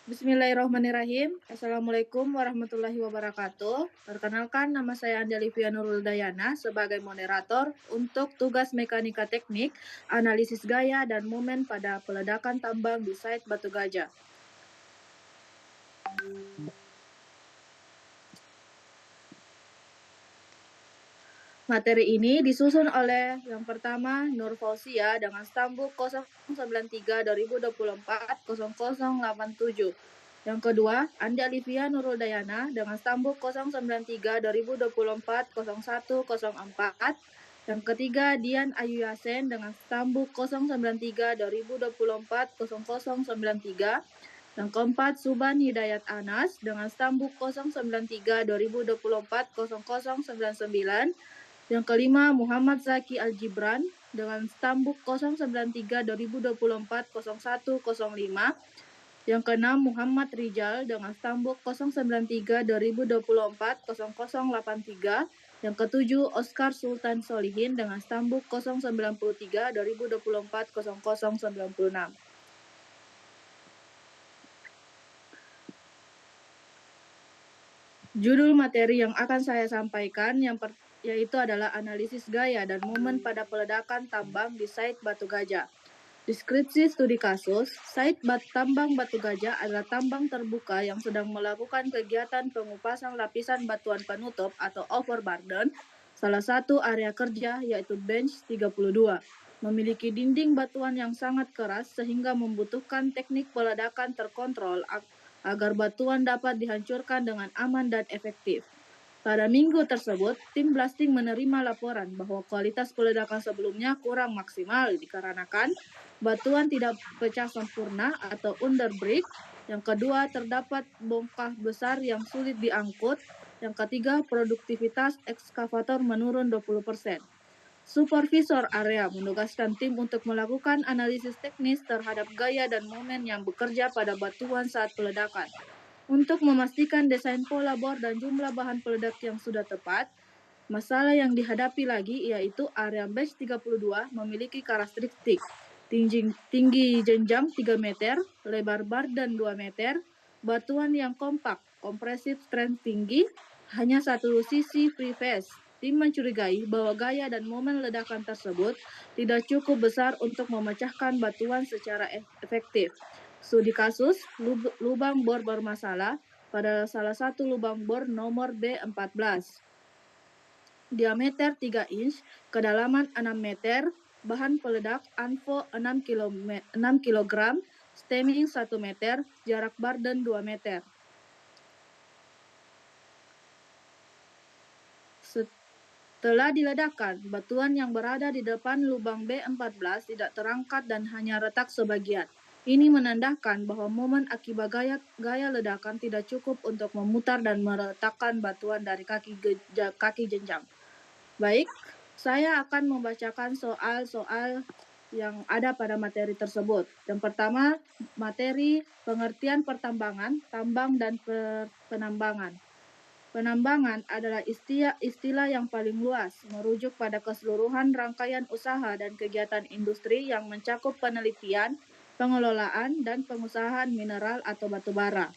Bismillahirrahmanirrahim. Assalamualaikum warahmatullahi wabarakatuh. Perkenalkan, nama saya Andelivia Nurul Dayana sebagai moderator untuk tugas mekanika teknik, analisis gaya dan momen pada peledakan tambang di site Batu Gajah. Materi ini disusun oleh yang pertama Nur Fausia dengan stambuk 093 2024 0087. Yang kedua, Andi Alivia Nurul Dayana dengan stambuk 093 2024 0104. Yang ketiga, Dian Ayu Yasen dengan stambuk 093 2024 0093. Yang keempat, Suban Hidayat Anas dengan stambuk 093 2024 0099. Yang kelima, Muhammad Zaki Al-Gibran dengan stambuk 093 2024 0105. Yang keenam, Muhammad Rijal dengan stambuk 093 2024 0083. Yang ketujuh, Oscar Sultan Solihin dengan stambuk 093 2024 0096. Judul materi yang akan saya sampaikan yaitu adalah analisis gaya dan momen pada peledakan tambang di site Batu Gajah. Deskripsi studi kasus, site tambang Batu Gajah adalah tambang terbuka yang sedang melakukan kegiatan pengupasan lapisan batuan penutup atau overburden. Salah satu area kerja yaitu bench 32. Memiliki dinding batuan yang sangat keras sehingga membutuhkan teknik peledakan terkontrol agar batuan dapat dihancurkan dengan aman dan efektif. Pada minggu tersebut, tim blasting menerima laporan bahwa kualitas peledakan sebelumnya kurang maksimal dikarenakan batuan tidak pecah sempurna atau underbreak. Yang kedua, terdapat bongkah besar yang sulit diangkut. Yang ketiga, produktivitas ekskavator menurun 20%. Supervisor area menugaskan tim untuk melakukan analisis teknis terhadap gaya dan momen yang bekerja pada batuan saat peledakan. Untuk memastikan desain pola bor dan jumlah bahan peledak yang sudah tepat, masalah yang dihadapi lagi yaitu area bench 32 memiliki karakteristik tinggi jenjang 3 meter, lebar bardan 2 meter, batuan yang kompak, kompresif strength tinggi, hanya satu sisi free face. Tim mencurigai bahwa gaya dan momen ledakan tersebut tidak cukup besar untuk memecahkan batuan secara efektif. Studi kasus, lubang bor bermasalah pada salah satu lubang bor nomor B14. Diameter 3 inch, kedalaman 6 meter, bahan peledak ANFO 6 kg, stemming 1 meter, jarak barden 2 meter. Setelah diledakkan, batuan yang berada di depan lubang B14 tidak terangkat dan hanya retak sebagian. Ini menandakan bahwa momen akibat gaya ledakan tidak cukup untuk memutar dan meretakkan batuan dari kaki jenjang. Baik, saya akan membacakan soal-soal yang ada pada materi tersebut. Yang pertama, materi pengertian pertambangan, tambang dan penambangan. Penambangan adalah istilah yang paling luas, merujuk pada keseluruhan rangkaian usaha dan kegiatan industri yang mencakup penelitian, pengelolaan, dan pengusahaan mineral atau batu bara.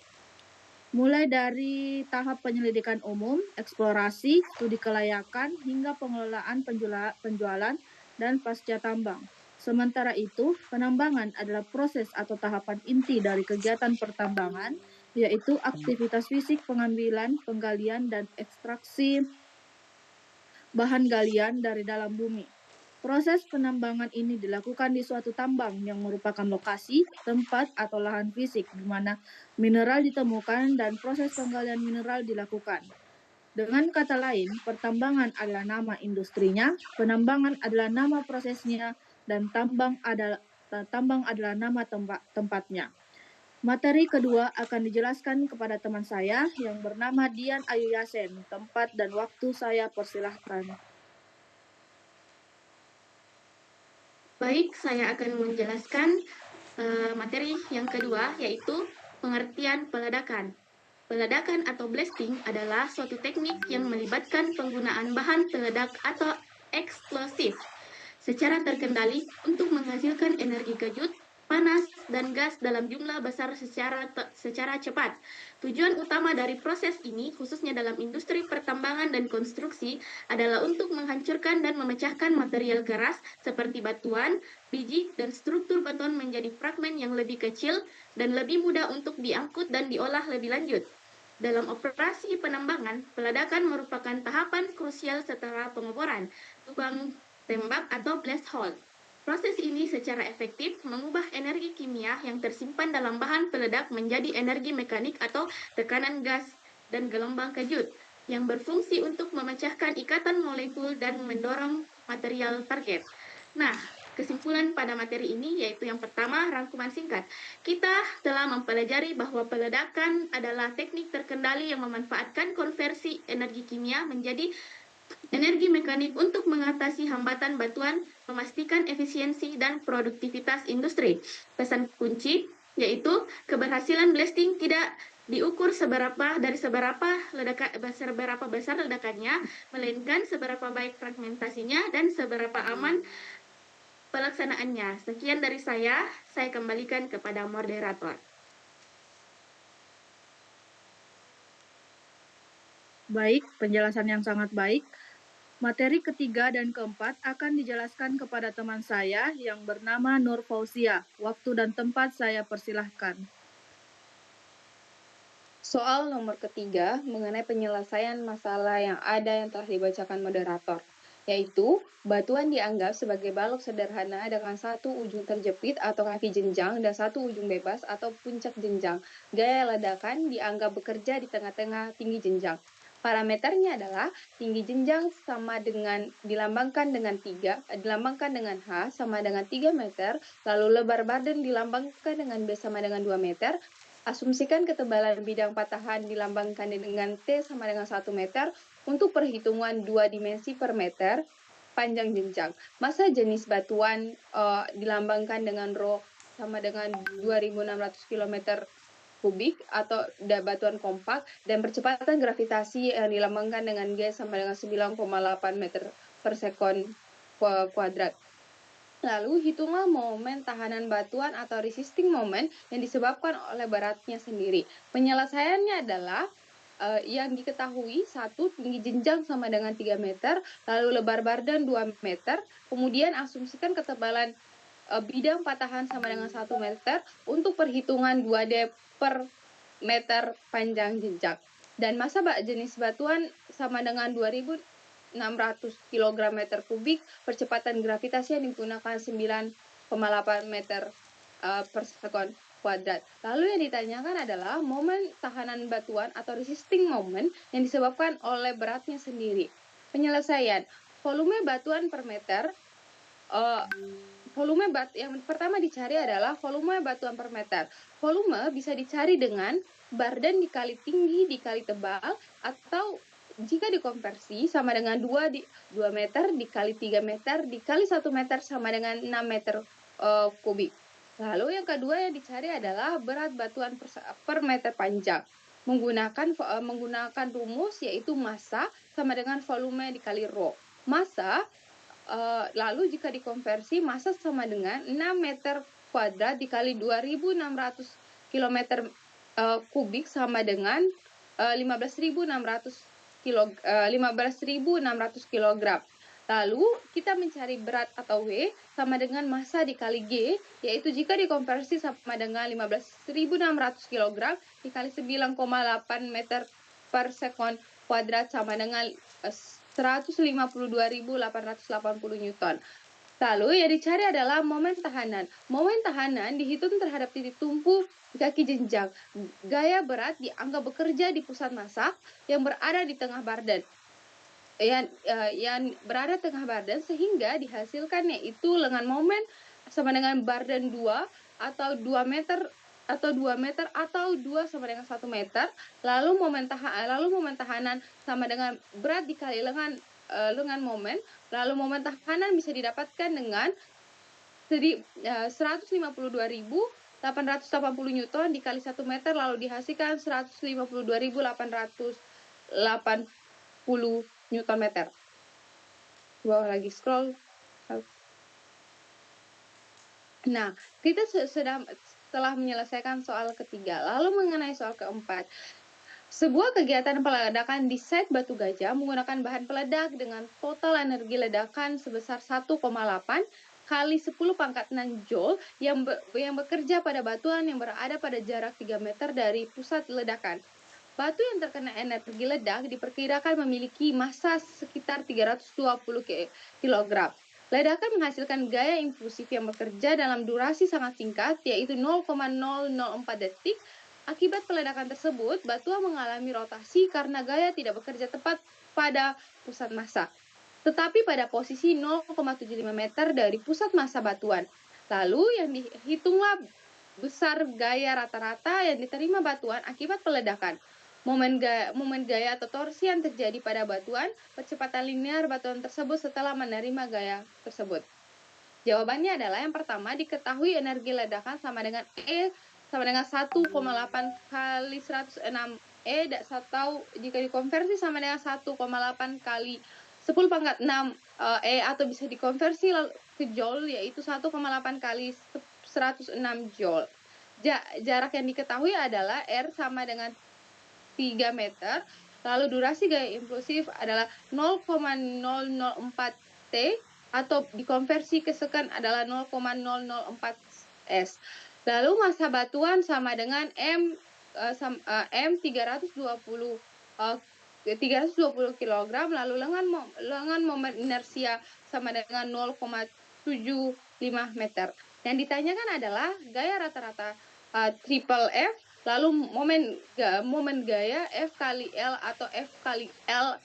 Mulai dari tahap penyelidikan umum, eksplorasi, studi kelayakan, hingga pengelolaan penjualan, dan pasca tambang. Sementara itu, penambangan adalah proses atau tahapan inti dari kegiatan pertambangan, yaitu aktivitas fisik pengambilan, penggalian, dan ekstraksi bahan galian dari dalam bumi. Proses penambangan ini dilakukan di suatu tambang yang merupakan lokasi, tempat, atau lahan fisik di mana mineral ditemukan dan proses penggalian mineral dilakukan. Dengan kata lain, pertambangan adalah nama industrinya, penambangan adalah nama prosesnya, dan tambang adalah nama tempatnya. Materi kedua akan dijelaskan kepada teman saya yang bernama Dian Ayu Yasen. Tempat dan waktu saya persilahkan. Baik, saya akan menjelaskan materi yang kedua, yaitu pengertian peledakan. Peledakan atau blasting adalah suatu teknik yang melibatkan penggunaan bahan peledak atau eksplosif secara terkendali untuk menghasilkan energi kejut, panas, dan gas dalam jumlah besar secara cepat. Tujuan utama dari proses ini, khususnya dalam industri pertambangan dan konstruksi, adalah untuk menghancurkan dan memecahkan material keras seperti batuan, biji, dan struktur beton menjadi fragmen yang lebih kecil dan lebih mudah untuk diangkut dan diolah lebih lanjut. Dalam operasi penambangan, peledakan merupakan tahapan krusial setelah pengoboran, lubang tembak atau blast hole. Proses ini secara efektif mengubah energi kimia yang tersimpan dalam bahan peledak menjadi energi mekanik atau tekanan gas dan gelombang kejut yang berfungsi untuk memecahkan ikatan molekul dan mendorong material target. Nah, kesimpulan pada materi ini yaitu yang pertama, rangkuman singkat. Kita telah mempelajari bahwa peledakan adalah teknik terkendali yang memanfaatkan konversi energi kimia menjadi energi mekanik untuk mengatasi hambatan batuan, memastikan efisiensi dan produktivitas industri. Pesan kunci yaitu keberhasilan blasting tidak diukur seberapa besar ledakannya, melainkan seberapa baik fragmentasinya dan seberapa aman pelaksanaannya. Sekian dari saya kembalikan kepada moderator. Baik, penjelasan yang sangat baik. Materi ketiga dan keempat akan dijelaskan kepada teman saya yang bernama Nur Fauzia. Waktu dan tempat saya persilahkan. Soal nomor ketiga mengenai penyelesaian masalah yang ada yang telah dibacakan moderator, yaitu batuan dianggap sebagai balok sederhana dengan satu ujung terjepit atau kaki jenjang dan satu ujung bebas atau puncak jenjang. Gaya ledakan dianggap bekerja di tengah-tengah tinggi jenjang. Parameternya adalah tinggi jenjang sama dengan dilambangkan dengan H sama dengan 3 meter, lalu lebar badan dilambangkan dengan B sama dengan 2 meter. Asumsikan ketebalan bidang patahan dilambangkan dengan T sama dengan 1 meter untuk perhitungan 2 dimensi per meter panjang jenjang. Massa jenis batuan dilambangkan dengan Rho sama dengan 2.600 km kubik atau batuan kompak, dan percepatan gravitasi yang dilambangkan dengan G sama dengan 9,8 meter per sekon kuadrat. Lalu hitunglah momen tahanan batuan atau resisting moment yang disebabkan oleh beratnya sendiri. Penyelesaiannya adalah yang diketahui, satu, tinggi jenjang sama dengan 3 meter, lalu lebar badan 2 meter, kemudian asumsikan ketebalan bidang patahan sama dengan 1 meter untuk perhitungan 2D per meter panjang jenjang. Dan massa jenis batuan sama dengan 2.600 kg meter kubik, percepatan gravitasi yang digunakan 9,8 meter per sekon kuadrat. Lalu yang ditanyakan adalah momen tahanan batuan atau resisting moment yang disebabkan oleh beratnya sendiri. Penyelesaian, volume batuan per meter, yang pertama dicari adalah volume batuan per meter. Volume bisa dicari dengan bardan dikali tinggi dikali tebal, atau jika dikonversi sama dengan 2 meter dikali 3 meter dikali 1 meter sama dengan 6 meter kubik. Lalu yang kedua yang dicari adalah berat batuan per meter panjang. Menggunakan rumus yaitu massa sama dengan volume dikali Rho. Massa lalu jika dikonversi, massa sama dengan 6 meter kuadrat dikali 2.600 km kubik sama dengan 15.600 kg. Lalu kita mencari berat atau W sama dengan massa dikali G, yaitu jika dikonversi sama dengan 15.600 kg dikali 9,8 meter per sekon kuadrat sama dengan 152.880 Newton. Lalu yang dicari adalah momen tahanan. Momen tahanan dihitung terhadap titik tumpu kaki jenjang. Gaya berat dianggap bekerja di pusat massa yang berada di tengah bardan. Yang berada tengah bardan sehingga dihasilkan yaitu lengan momen sama dengan bardan 2 atau 2 meter atau 2 sama dengan 1 meter, lalu momen tahanan sama dengan berat dikali lengan momen, lalu momen tahanan bisa didapatkan dengan 152.880 Newton dikali 1 meter, lalu dihasilkan 152.880 Newton meter. Bawah lagi scroll. Nah, kita telah menyelesaikan soal ketiga. Lalu mengenai soal keempat. Sebuah kegiatan peledakan di site Batu Gajah menggunakan bahan peledak dengan total energi ledakan sebesar 1,8 kali 10 pangkat 6 Joule yang bekerja pada batuan yang berada pada jarak 3 meter dari pusat ledakan. Batu yang terkena energi ledak diperkirakan memiliki massa sekitar 320 kg. Ledakan menghasilkan gaya impulsif yang bekerja dalam durasi sangat singkat, yaitu 0,004 detik. Akibat peledakan tersebut, batuan mengalami rotasi karena gaya tidak bekerja tepat pada pusat massa, tetapi pada posisi 0,75 meter dari pusat massa batuan. Lalu yang dihitunglah besar gaya rata-rata yang diterima batuan akibat peledakan. Momen gaya atau torsi yang terjadi pada batuan, percepatan linear batuan tersebut setelah menerima gaya tersebut. Jawabannya adalah yang pertama, diketahui energi ledakan sama dengan E sama dengan 1,8 kali 106 E, atau jika dikonversi sama dengan 1,8 kali 10 pangkat 6 E, atau bisa dikonversi ke Joule, yaitu 1,8 kali 106 Joule. Jarak yang diketahui adalah R sama dengan 3 meter, lalu durasi gaya impulsif adalah 0,004 T, atau dikonversi ke sekon adalah 0,004 S. Lalu massa batuan sama dengan M 320 kg, lalu lengan momen inersia sama dengan 0,75 meter. Yang ditanyakan adalah gaya rata-rata triple F, lalu momen gaya F kali L atau F kali L,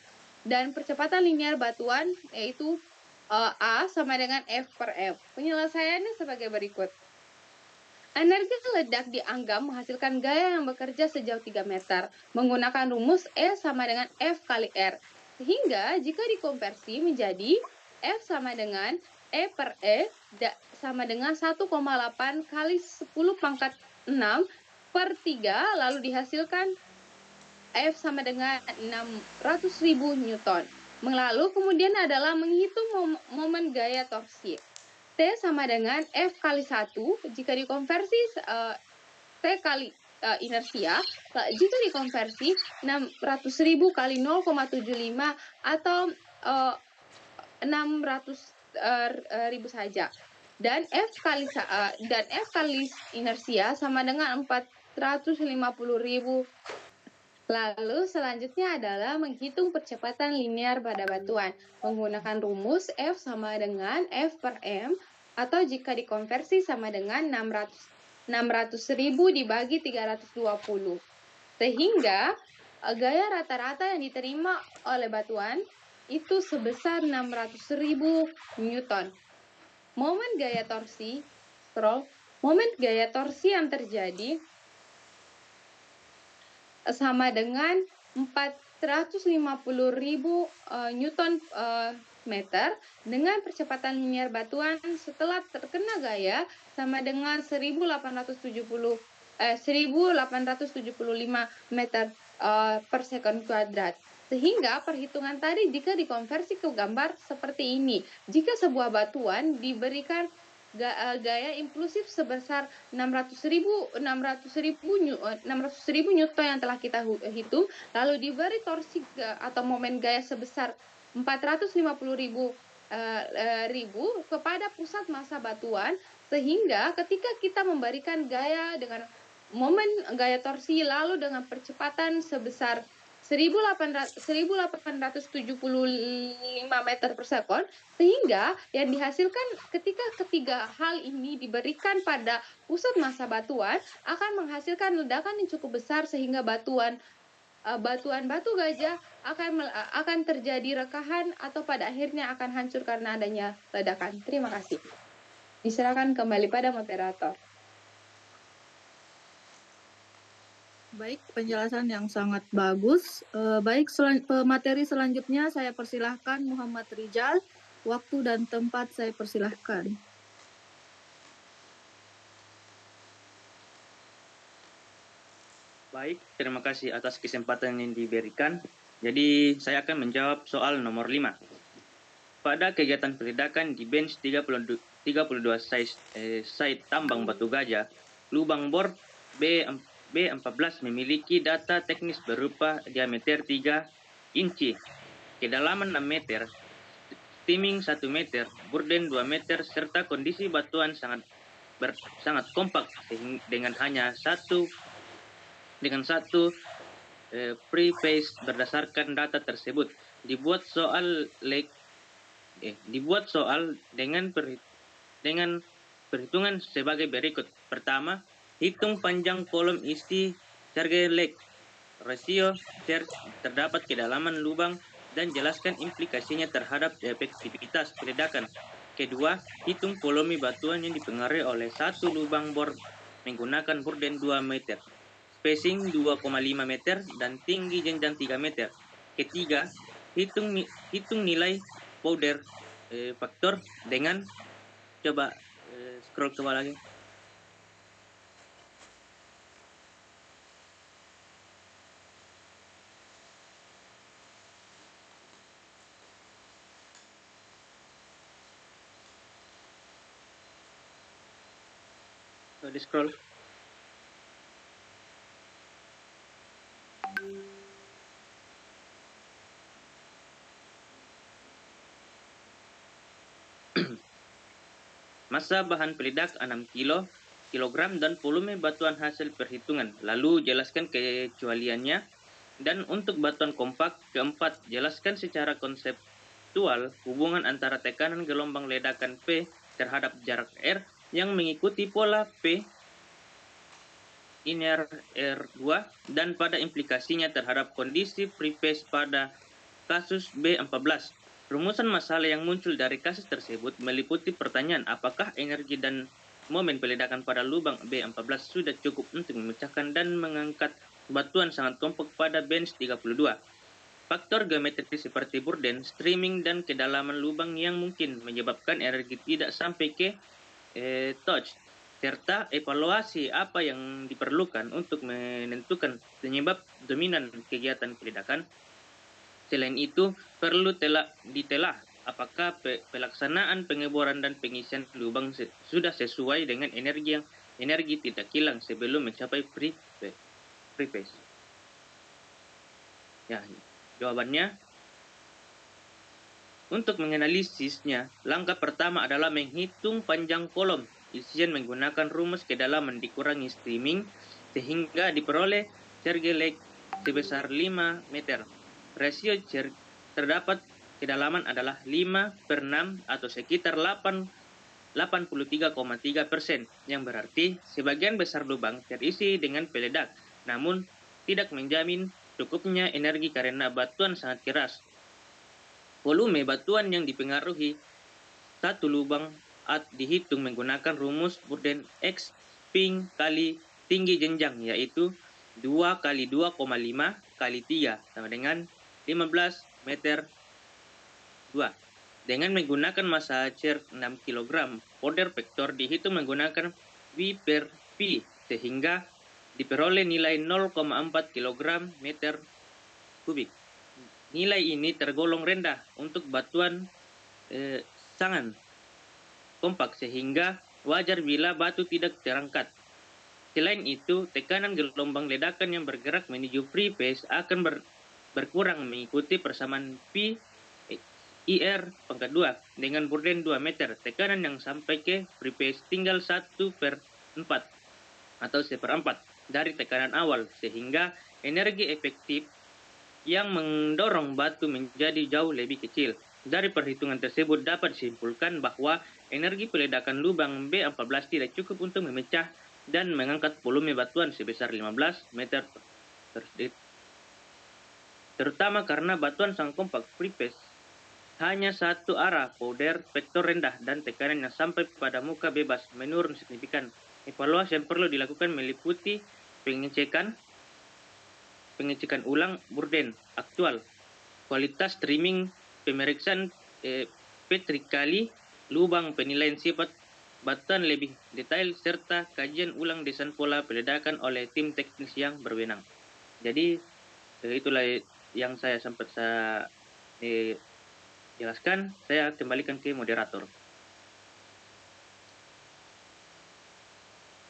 dan percepatan linear batuan yaitu A sama dengan F per M. Penyelesaiannya sebagai berikut. Energi ledak dianggap menghasilkan gaya yang bekerja sejauh 3 meter menggunakan rumus E sama dengan F kali R. Sehingga jika dikonversi menjadi F sama dengan E per E sama dengan 1,8 kali 10 pangkat 6 per 3, lalu dihasilkan F sama dengan 600.000 Newton. Lalu kemudian adalah menghitung momen gaya torsi. T sama dengan F kali 1, jika dikonversi T kali inersia, jika dikonversi 600.000 kali 0,75 atau 600.000 saja. Dan F kali inersia sama dengan 450.000. Lalu selanjutnya adalah menghitung percepatan linear pada batuan menggunakan rumus F sama dengan F per M, atau jika dikonversi sama dengan 600.000 dibagi 320. Sehingga gaya rata-rata yang diterima oleh batuan itu sebesar 600.000 Newton. Momen gaya torsi yang terjadi sama dengan 450.000 Newton meter dengan percepatan linear batuan setelah terkena gaya sama dengan 1875 meter per sekon kuadrat. Sehingga perhitungan tadi jika dikonversi ke gambar seperti ini, jika sebuah batuan diberikan gaya impulsif sebesar 600.000 Newton yang telah kita hitung, lalu diberi torsi atau momen gaya sebesar 450.000 kepada pusat massa batuan, sehingga ketika kita memberikan gaya dengan momen gaya torsi lalu dengan percepatan sebesar 1875 meter per sekon, sehingga yang dihasilkan ketika ketiga hal ini diberikan pada pusat massa batuan akan menghasilkan ledakan yang cukup besar, sehingga batuan batu gajah akan terjadi rekahan atau pada akhirnya akan hancur karena adanya ledakan. Terima kasih. Diserahkan kembali pada moderator. Baik, penjelasan yang sangat bagus. Materi selanjutnya saya persilahkan Muhammad Rijal. Waktu dan tempat saya persilahkan. Baik, terima kasih atas kesempatan yang diberikan. Jadi, saya akan menjawab soal nomor 5. Pada kegiatan peledakan di bench 32 site tambang Batu Gajah, lubang bor B14 memiliki data teknis berupa diameter 3 inci, kedalaman 6 meter, steaming 1 meter, burden 2 meter, serta kondisi batuan sangat kompak dengan hanya satu preface berdasarkan data tersebut. Dibuat soal dengan perhitungan sebagai berikut. Pertama, hitung panjang kolom isi charge lake, rasio charge terdapat kedalaman lubang, dan jelaskan implikasinya terhadap efektivitas peledakan. Kedua, hitung volume batuan yang dipengaruhi oleh satu lubang bor menggunakan burden 2 meter, spacing 2,5 meter, dan tinggi jenjang 3 meter. Ketiga, hitung nilai powder faktor dengan coba scroll ke bawah lagi. Di scroll. Massa bahan peledak 6 kilogram dan volume batuan hasil perhitungan. Lalu jelaskan kecualiannya. Dan untuk batuan kompak, keempat, jelaskan secara konseptual hubungan antara tekanan gelombang ledakan P terhadap jarak R yang mengikuti pola P iner R2 dan pada implikasinya terhadap kondisi preface pada kasus B14. Rumusan masalah yang muncul dari kasus tersebut meliputi pertanyaan apakah energi dan momen peledakan pada lubang B14 sudah cukup untuk memecahkan dan mengangkat batuan sangat kompak pada bench 32. Faktor geometris seperti burden, streaming, dan kedalaman lubang yang mungkin menyebabkan energi tidak sampai ke touch, serta evaluasi apa yang diperlukan untuk menentukan penyebab dominan kegiatan peledakan. Selain itu, perlu ditelah apakah pelaksanaan pengeboran dan pengisian lubang sudah sesuai dengan energi tidak hilang sebelum mencapai preface. Ya, jawabannya, untuk menganalisisnya, langkah pertama adalah menghitung panjang kolom isian menggunakan rumus kedalaman dikurangi streaming sehingga diperoleh charge lake sebesar 5 meter. Rasio terdapat kedalaman adalah 5/6 atau sekitar 83,3%, yang berarti sebagian besar lubang terisi dengan peledak, namun tidak menjamin cukupnya energi karena batuan sangat keras. Volume batuan yang dipengaruhi satu lubang dihitung menggunakan rumus burden X ping kali tinggi jenjang, yaitu 2 kali 2,5 kali 3 sama dengan 15 meter 2. Dengan menggunakan massa charge 6 kg, powder vector dihitung menggunakan V per P sehingga diperoleh nilai 0,4 kg meter kubik. Nilai ini tergolong rendah untuk batuan sangat kompak sehingga wajar bila batu tidak terangkat. Selain itu, tekanan gelombang ledakan yang bergerak menuju preface akan berkurang mengikuti persamaan P IR pangkat 2 dengan burden 2 meter. Tekanan yang sampai ke preface tinggal 1/4 atau 1/4 dari tekanan awal, sehingga energi efektif yang mendorong batu menjadi jauh lebih kecil. Dari perhitungan tersebut dapat disimpulkan bahwa energi peledakan lubang B14 tidak cukup untuk memecah dan mengangkat volume batuan sebesar 15 meter per detik. Terutama karena batuan sangat kompak preface hanya satu arah, powder vektor rendah, dan tekanan yang sampai pada muka bebas menurun signifikan. Evaluasi yang perlu dilakukan meliputi pengecekan ulang burden aktual, kualitas streaming, pemeriksaan petrikali lubang, penilaian sifat batuan lebih detail, serta kajian ulang desain pola peledakan oleh tim teknis yang berwenang. Jadi itulah yang saya sempat jelaskan. Saya kembalikan ke moderator.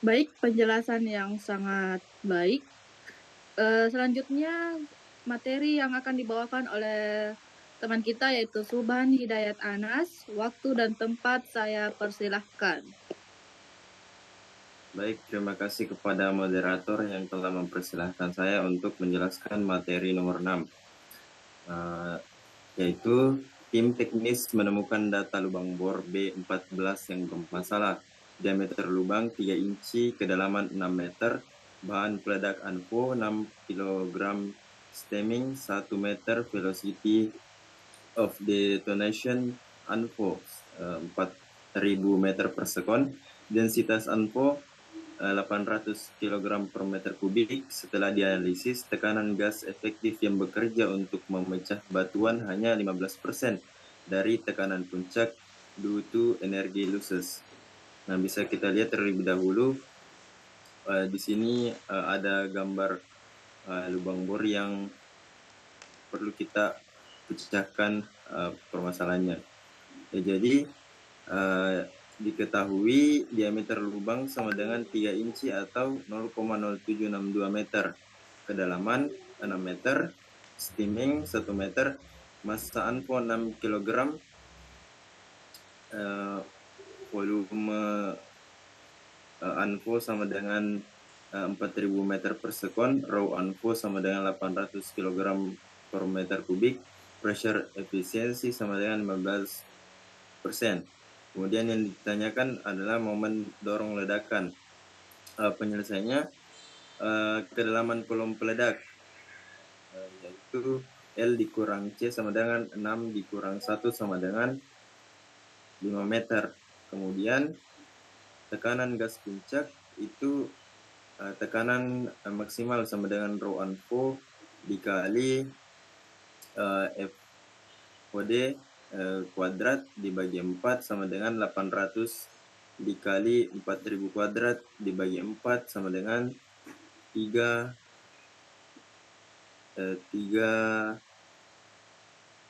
Baik, penjelasan yang sangat baik. Selanjutnya materi yang akan dibawakan oleh teman kita yaitu Subhan Hidayat Anas. Waktu dan tempat saya persilahkan. Baik, terima kasih kepada moderator yang telah mempersilahkan saya untuk menjelaskan materi nomor 6, yaitu tim teknis menemukan data lubang bor B14 yang bermasalah. Diameter lubang 3 inci, kedalaman 6 meter, bahan peledak ANFO 6 kg, stemming 1 meter, velocity of detonation ANFO 4.000 meter per sekon, densitas ANFO 800 kg per meter kubik. Setelah dianalisis, tekanan gas efektif yang bekerja untuk memecah batuan hanya 15% dari tekanan puncak due to energy losses. Nah, bisa kita lihat terlebih dahulu di sini ada gambar lubang bor yang perlu kita pecahkan permasalahannya. Ya, jadi diketahui diameter lubang sama dengan 3 inci atau 0,0762 meter, kedalaman 6 meter, stemming 1 meter, massa ANFO 6 kg, volume ANFO sama dengan 4.000 meter per sekon, raw ANFO sama dengan 800 kg per meter kubik, pressure efficiency sama dengan 15%. Kemudian yang ditanyakan adalah momen dorong ledakan. Penyelesaiannya kedalaman kolom peledak, yaitu L dikurang C sama dengan 6 dikurang 1 sama dengan 5 meter. Kemudian tekanan gas puncak itu tekanan maksimal sama dengan rho ANFO dikali FOD kuadrat dibagi 4 sama dengan 800 dikali 4.000 kuadrat dibagi 4 sama dengan 3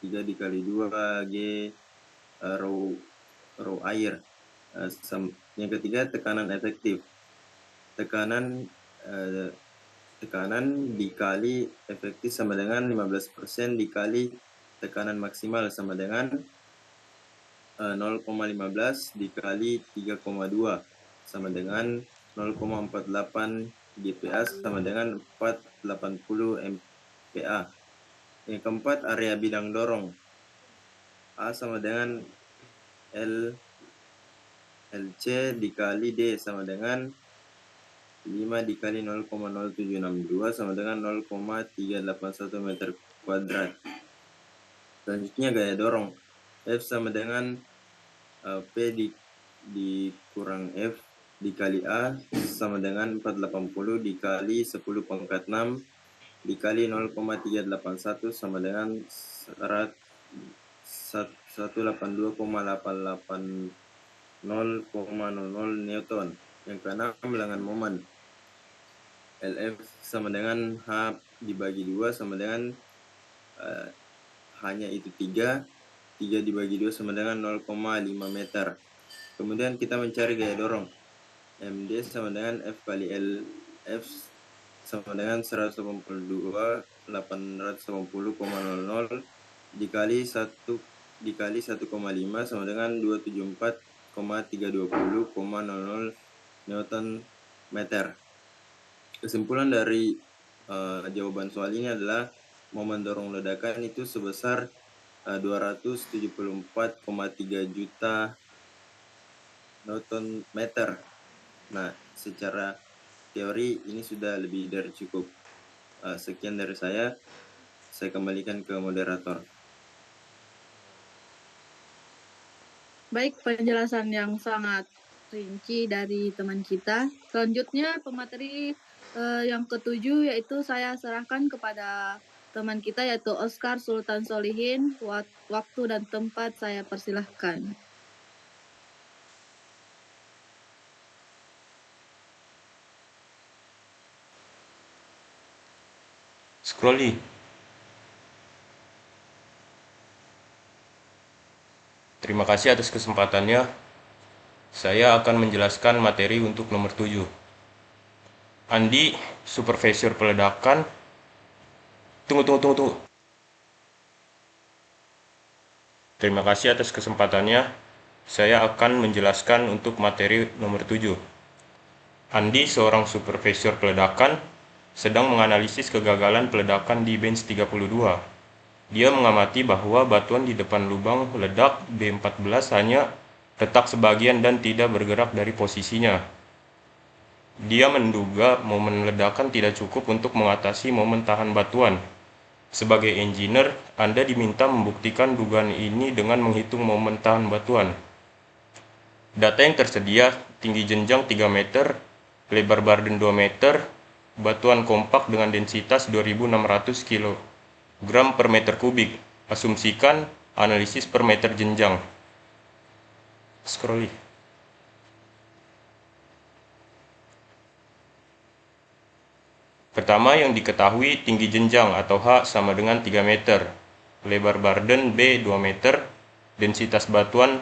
dikali 2 G rho air. Yang ketiga, tekanan efektif. Tekanan dikali efektif sama dengan 15% dikali tekanan maksimal sama dengan 0,15 dikali 3,2 sama dengan 0,48 GPa sama dengan 480 MPa. Yang keempat, area bidang dorong. A sama dengan LC dikali D sama dengan 5 dikali 0,0762 sama dengan 0,381 meter kuadrat. Selanjutnya gaya dorong. F sama dengan P dikurang F dikali A sama dengan 480 dikali 10 pangkat 6 dikali 0,381 sama dengan 182,880,00 Newton. Yang keenam, bilangan momen. LF sama dengan H dibagi 2 sama dengan hanya itu 3 dibagi 2 sama dengan 0,5 meter. Kemudian kita mencari gaya dorong. MD sama dengan F kali L. F sama dengan 182,880,00 dikali 1 dikali 1,5 sama dengan 274,320,00 Newton meter. Kesimpulan dari jawaban soal ini adalah momen dorong ledakan itu sebesar 274,3 juta Newton meter. Nah, secara teori ini sudah lebih dari cukup. Sekian dari saya kembalikan ke moderator. Baik, penjelasan yang sangat rinci dari teman kita. Selanjutnya pemateri yang ketujuh yaitu saya serahkan kepada teman kita yaitu Oscar Sultan Solihin. Waktu dan tempat saya persilahkan. Scrolly. Terima kasih atas kesempatannya. Saya akan menjelaskan materi untuk nomor 7. Andi, supervisor peledakan. Tunggu. Terima kasih atas kesempatannya. Saya akan menjelaskan untuk materi nomor 7. Andi, seorang supervisor peledakan, sedang menganalisis kegagalan peledakan di bench 32. Dia mengamati bahwa batuan di depan lubang ledak B14 hanya retak sebagian dan tidak bergerak dari posisinya. Dia menduga momen ledakan tidak cukup untuk mengatasi momen tahan batuan. Sebagai engineer, Anda diminta membuktikan dugaan ini dengan menghitung momen tahan batuan. Data yang tersedia, tinggi jenjang 3 meter, lebar barden 2 meter, batuan kompak dengan densitas 2600 kg per meter kubik. Asumsikan analisis per meter jenjang. Scroll. Pertama yang diketahui tinggi jenjang atau H sama dengan 3 meter, lebar barden B 2 meter, densitas batuan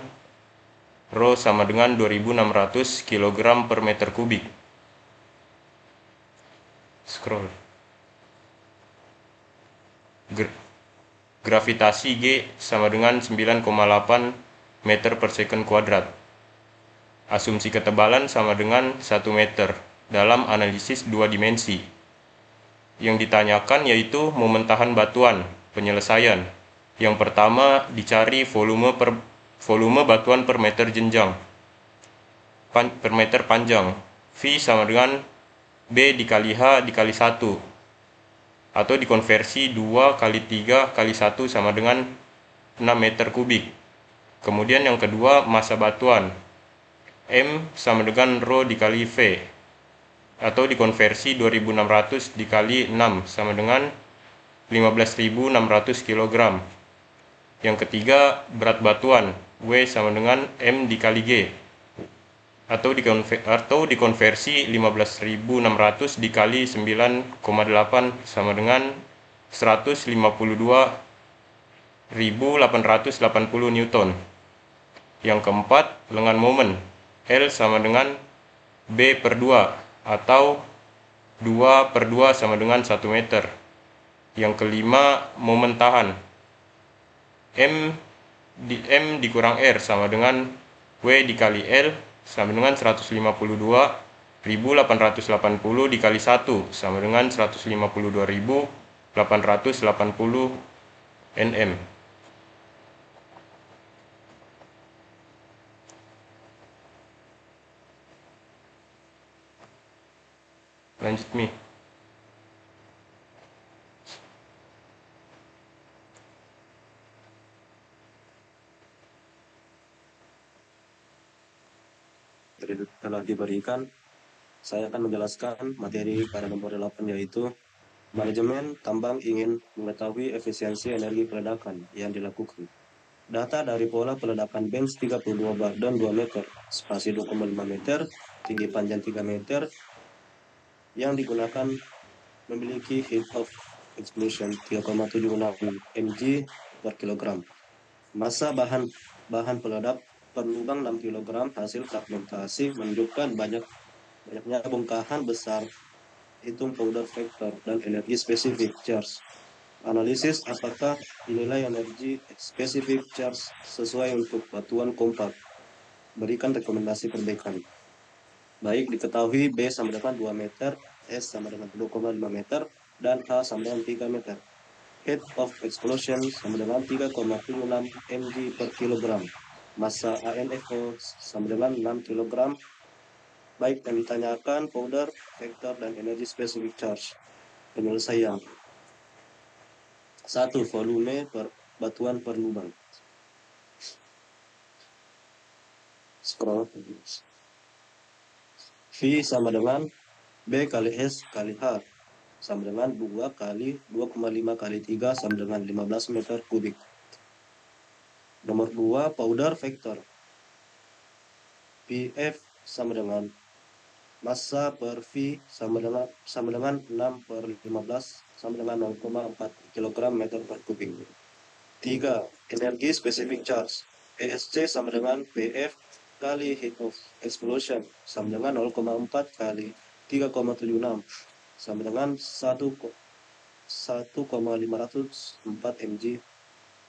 Rho sama dengan 2600 kg per meter kubik. Scroll. Gravitasi G sama dengan 9,8 meter per second kuadrat. Asumsi ketebalan sama dengan 1 meter dalam analisis 2 dimensi. Yang ditanyakan yaitu momen tahan batuan, penyelesaian. Yang pertama dicari volume batuan per meter jenjang, per meter panjang. V sama dengan B dikali H dikali 1, atau dikonversi 2 kali 3 kali 1 sama dengan 6 meter kubik. Kemudian yang kedua massa batuan, M sama dengan Rho dikali V, atau dikonversi 2600 dikali 6 sama dengan 15.600 kg. Yang ketiga berat batuan, W sama dengan M dikali G, atau dikonversi 15.600 dikali 9,8 sama dengan 152.880 Newton. Yang keempat lengan momen, L sama dengan B per 2, atau 2 per 2 sama dengan 1 meter. Yang kelima momen tahan, M dikurang R sama dengan W dikali L sama dengan 152.880 dikali 1 sama dengan 152.880 Nm. Lanjut Mi. Telah diberikan, saya akan menjelaskan materi pada nomor 8 yaitu manajemen tambang ingin mengetahui efisiensi energi peledakan yang dilakukan. Data dari pola peledakan bench 32 barden 2 meter, spasi 2,5 meter, tinggi panjang 3 meter, yang digunakan memiliki heat of explosion 3,76 mg per kilogram. Massa bahan peledak per lubang 6 kg. Hasil fragmentasi menunjukkan banyaknya bongkahan besar. Hitung powder factor dan energi spesifik charge. Analisis apakah nilai energi spesifik charge sesuai untuk batuan kompak. Berikan rekomendasi perbaikan. Baik diketahui B sama dengan 2 meter, S sama dengan 2,5 meter, dan H sama dengan 3 meter. Heat of explosion sama dengan 3,76 mg per kilogram. Massa ANFO sama dengan 6 kg. Baik yang ditanyakan powder, factor, dan energi specific charge. Penyelesaian. 1. Volume batuan per lubang. Scroll. V sama dengan B kali S kali H sama dengan 2 kali 2,5 kali 3 sama dengan 15 meter kubik. Nomor 2, powder factor. PF sama dengan massa per V sama dengan 6 per 15 sama dengan 0,4 kg meter per kubik. 3. Energi specific charge. ESC sama dengan PF kali heat of explosion sama dengan 0,4 kali 3,76 sama dengan 1,504 mg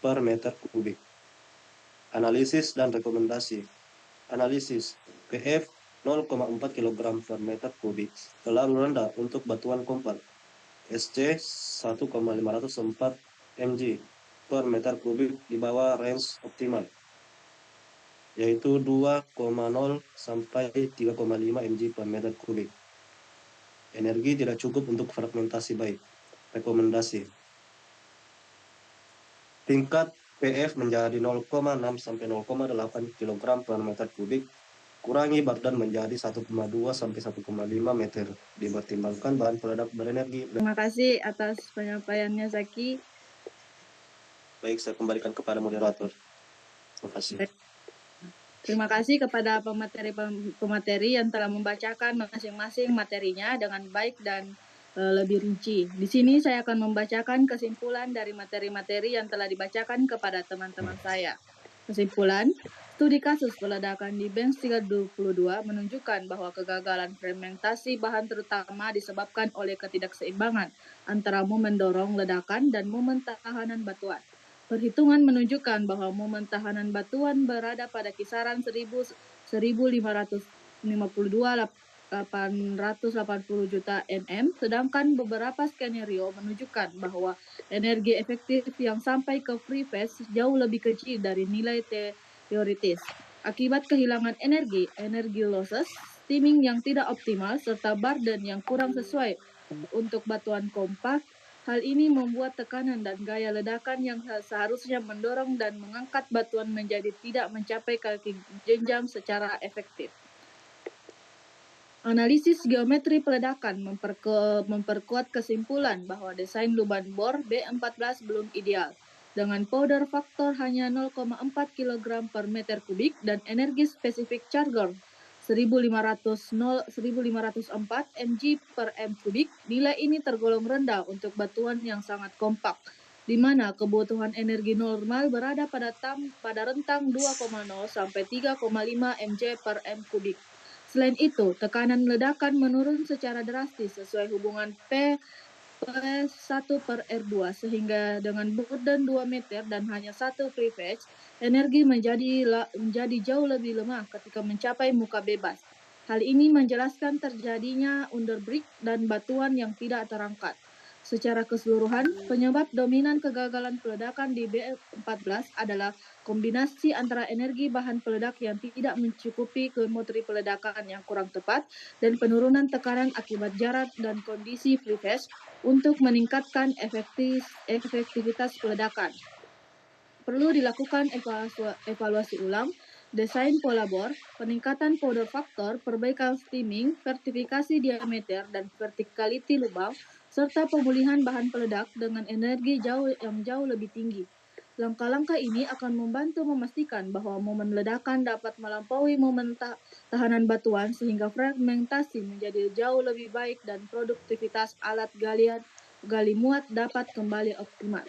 per meter kubik. Analisis dan rekomendasi. Analisis PF 0,4 kg per meter kubik terlalu rendah untuk batuan kompakt. SC 1,504 mg per meter kubik di bawah range optimal, yaitu 2,0 sampai 3,5 mg per meter kubik. Energi tidak cukup untuk fragmentasi baik. Rekomendasi. Tingkat PF menjadi 0,6 sampai 0,8 kg per meter kubik. Kurangi Bagdan menjadi 1,2 sampai 1,5 meter. Dipertimbangkan bahan peledak berenergi. Terima kasih atas penyampaiannya, Zaki. Baik, saya kembalikan kepada moderator. Terima kasih. Terima kasih kepada pemateri yang telah membacakan masing-masing materinya dengan baik dan lebih rinci. Di sini saya akan membacakan kesimpulan dari materi-materi yang telah dibacakan kepada teman-teman saya. Kesimpulan, studi kasus peledakan di Bench 322 menunjukkan bahwa kegagalan fermentasi bahan terutama disebabkan oleh ketidakseimbangan antara momen dorong ledakan dan momen tahanan batuan. Perhitungan menunjukkan bahwa momen tahanan batuan berada pada kisaran 1.552 880 juta nm, sedangkan beberapa skenario menunjukkan bahwa energi efektif yang sampai ke free phase jauh lebih kecil dari nilai teoritis. Akibat kehilangan energi losses, steaming yang tidak optimal, serta burden yang kurang sesuai untuk batuan kompak, hal ini membuat tekanan dan gaya ledakan yang seharusnya mendorong dan mengangkat batuan menjadi tidak mencapai kaki jenjang secara efektif. Analisis geometri peledakan memperkuat kesimpulan bahwa desain lubang bor B14 belum ideal. Dengan powder faktor hanya 0,4 kg per meter kubik dan energi spesifik charger 1.504 mg per m kubik, nilai ini tergolong rendah untuk batuan yang sangat kompak, di mana kebutuhan energi normal berada pada rentang 2,0 sampai 3,5 mg per m kubik. Selain itu, tekanan ledakan menurun secara drastis sesuai hubungan P1 per R2, sehingga dengan burden 2 meter dan hanya 1 free phase, energi menjadi jauh lebih lemah ketika mencapai muka bebas. Hal ini menjelaskan terjadinya underbreak dan batuan yang tidak terangkat. Secara keseluruhan, penyebab dominan kegagalan peledakan di B14 adalah kombinasi antara energi bahan peledak yang tidak mencukupi geometri peledakan yang kurang tepat dan penurunan tekanan akibat jarak dan kondisi free phase untuk meningkatkan efektivitas peledakan. Perlu dilakukan evaluasi ulang, desain pola bor, peningkatan powder faktor, perbaikan steaming, vertifikasi diameter dan verticality lubang, serta pemulihan bahan peledak dengan energi yang jauh lebih tinggi. Langkah-langkah ini akan membantu memastikan bahwa momen ledakan dapat melampaui momen tahanan batuan sehingga fragmentasi menjadi jauh lebih baik dan produktivitas alat gali muat dapat kembali optimal.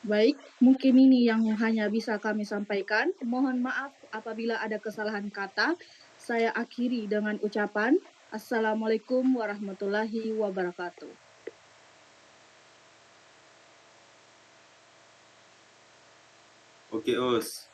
Baik, mungkin ini yang hanya bisa kami sampaikan. Mohon maaf apabila ada kesalahan kata. Saya akhiri dengan ucapan Assalamualaikum warahmatullahi wabarakatuh. Oke, Os.